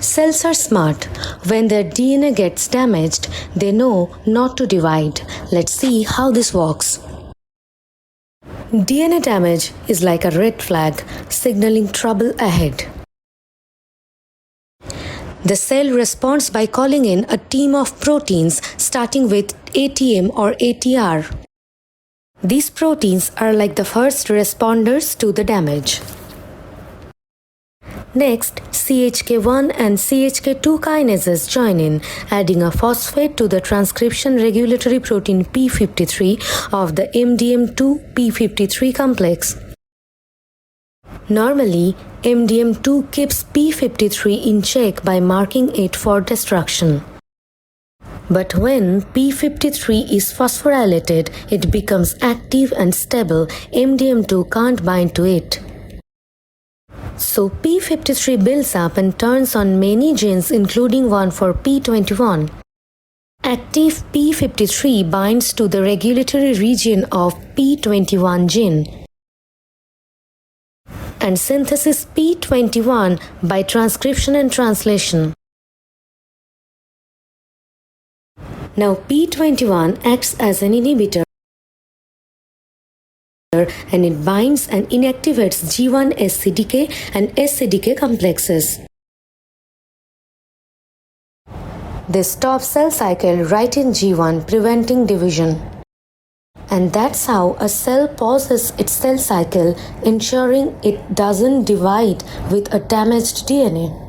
Cells are smart. When their DNA gets damaged, they know not to divide. Let's see how this works. DNA damage is like a red flag, signaling trouble ahead. The cell responds by calling in a team of proteins starting with ATM or ATR. These proteins are like the first responders to the damage. Next, Chk1 and Chk2 kinases join in, adding a phosphate to the transcription regulatory protein p53 of the MDM2 p53 complex. Normally, MDM2 keeps p53 in check by marking it for destruction. But when p53 is phosphorylated, it becomes active and stable. MDM2 can't bind to it. So p53 builds up and turns on many genes, including one for p21. Active p53 binds to the regulatory region of p21 gene and synthesis p21 by transcription and translation. Now p21 acts as an inhibitor and it binds and inactivates Chk1 S-Cdk and S-Cdk complexes. They stop cell cycle right in Chk1, preventing division. And that's how a cell pauses its cell cycle, ensuring it doesn't divide with a damaged DNA.